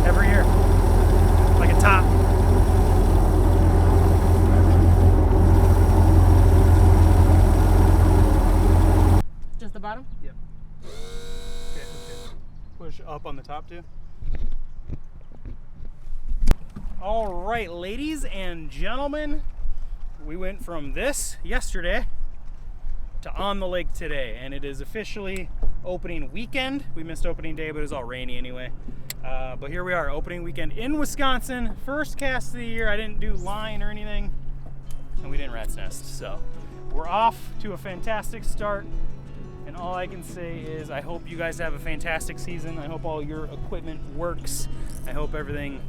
Every year. Like a top. Just the bottom? Yep. Okay, push up on the top too. All right, ladies and gentlemen, we went from this yesterday to on the lake today, and it is officially opening weekend. We missed opening day, but it was all rainy anyway. But here we are, opening weekend in Wisconsin. First cast of the year. I didn't do line or anything, and we didn't rat's nest. So we're off to a fantastic start. And all I can say is I hope you guys have a fantastic season. I hope all your equipment works. I hope everything,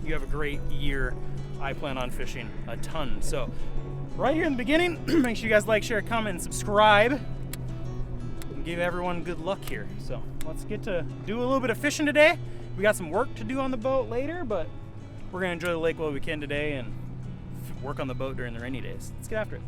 you have a great year. I plan on fishing a ton. So right here in the beginning, make sure you guys like, share, comment, and subscribe. And give everyone good luck here. So let's get to do a little bit of fishing today. We got some work to do on the boat later, but we're gonna enjoy the lake while we can today and work on the boat during the rainy days. Let's get after it.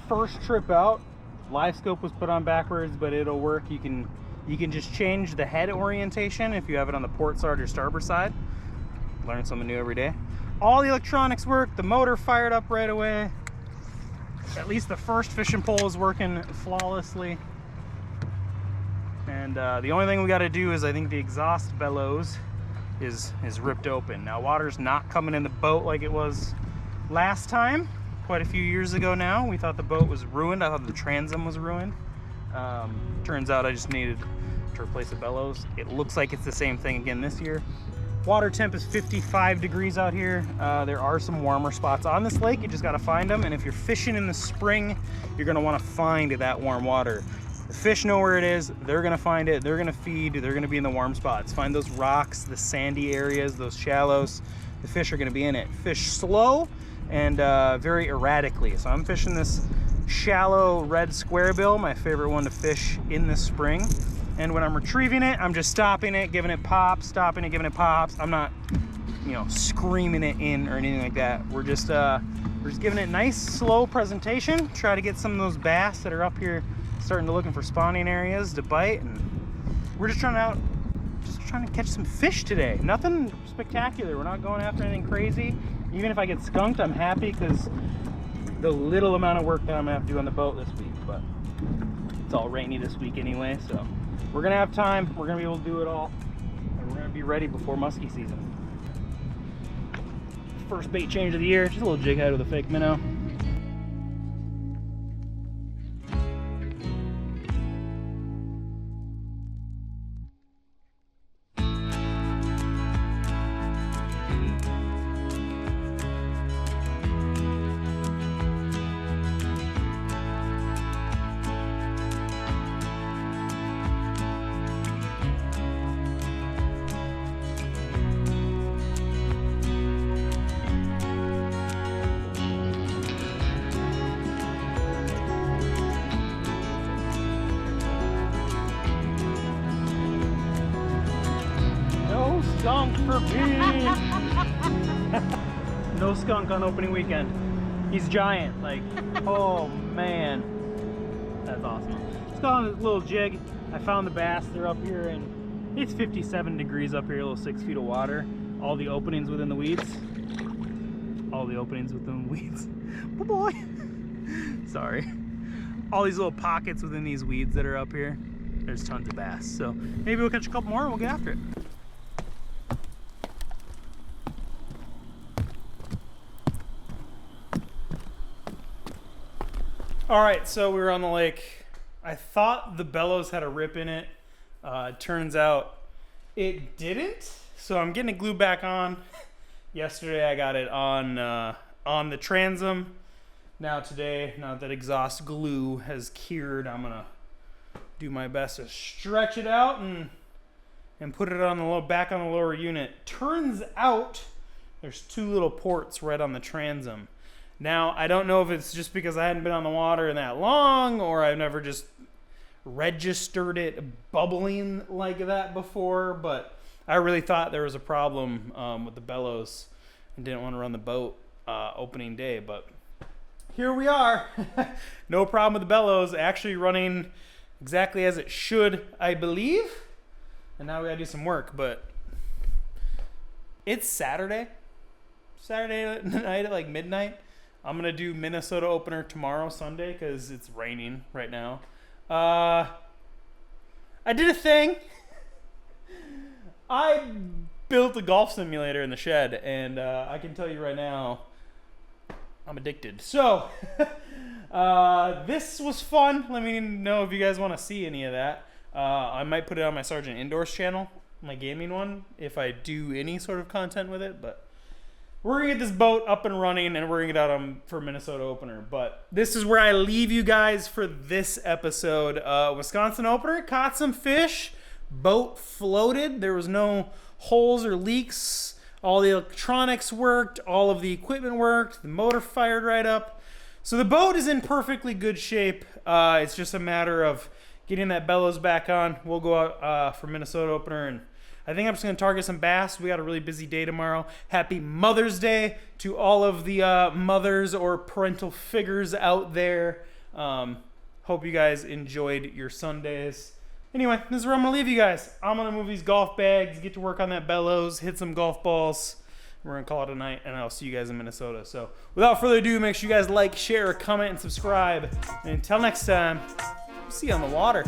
First trip out, live scope was put on backwards, but it'll work. You can just change the head orientation if you have it on the port side or starboard side. Learn something new every day. All the electronics work. The motor fired up right away. At least the first fishing pole is working flawlessly. And the only thing we got to do is I think the exhaust bellows is ripped open. Now water's not coming in the boat like it was last time. Quite a few years ago now. We thought the boat was ruined. I thought the transom was ruined. Turns out I just needed to replace the bellows. It looks like it's the same thing again this year. Water temp is 55 degrees out here. There are some warmer spots on this lake. You just gotta find them. And if you're fishing in the spring, you're gonna wanna find that warm water. The fish know where it is. They're gonna find it. They're gonna feed. They're gonna be in the warm spots. Find those rocks, the sandy areas, those shallows. The fish are gonna be in it. Fish slow and very erratically. So I'm fishing this shallow red squarebill, my favorite one to fish in the spring. And when I'm retrieving it, I'm just stopping it, giving it pops, stopping it, giving it pops. I'm not, screaming it in or anything like that. We're just giving it nice, slow presentation. Try to get some of those bass that are up here starting to looking for spawning areas to bite. And we're just trying to catch some fish today. Nothing spectacular. We're not going after anything crazy. Even if I get skunked, I'm happy because the little amount of work that I'm gonna have to do on the boat this week. But it's all rainy this week anyway, so we're gonna have time. We're gonna be able to do it all, and we're gonna be ready before muskie season. First bait change of the year. Just a little jig head with a fake minnow. Skunk for Pete! No skunk on opening weekend. He's giant, like, oh man. That's awesome. Just on a little jig. I found the bass, they're up here, and it's 57 degrees up here, a little 6 feet of water. All the openings within the weeds. All the openings within the weeds. Oh boy! Sorry. All these little pockets within these weeds that are up here. There's tons of bass. So maybe we'll catch a couple more and we'll get after it. All right, so we were on the lake. I thought the bellows had a rip in it. Turns out it didn't. So I'm getting it glued back on. Yesterday I got it on the transom. Now today, now that exhaust glue has cured, I'm gonna do my best to stretch it out and put it on the back on the lower unit. Turns out there's 2 little ports right on the transom. Now, I don't know if it's just because I hadn't been on the water in that long, or I've never just registered it bubbling like that before, but I really thought there was a problem with the bellows and didn't want to run the boat opening day, but here we are. No problem with the bellows, actually running exactly as it should, I believe. And now we gotta do some work, but it's Saturday night at like midnight. I'm gonna do Minnesota opener tomorrow, Sunday, because it's raining right now. I did a thing. I built a golf simulator in the shed, and I can tell you right now, I'm addicted. So, this was fun. Let me know if you guys want to see any of that. I might put it on my Sergeant Indoors channel, my gaming one, if I do any sort of content with it, but we're going to get this boat up and running, and we're going to get out for Minnesota opener. But this is where I leave you guys for this episode. Wisconsin opener, caught some fish, boat floated. There was no holes or leaks. All the electronics worked. All of the equipment worked. The motor fired right up. So the boat is in perfectly good shape. It's just a matter of getting that bellows back on. We'll go out for Minnesota opener, and I think I'm just going to target some bass. We got a really busy day tomorrow. Happy Mother's Day to all of the mothers or parental figures out there. Hope you guys enjoyed your Sundays. Anyway, this is where I'm going to leave you guys. I'm going to move these golf bags, get to work on that bellows, hit some golf balls. We're going to call it a night, and I'll see you guys in Minnesota. So without further ado, make sure you guys like, share, comment, and subscribe. And until next time, see you on the water.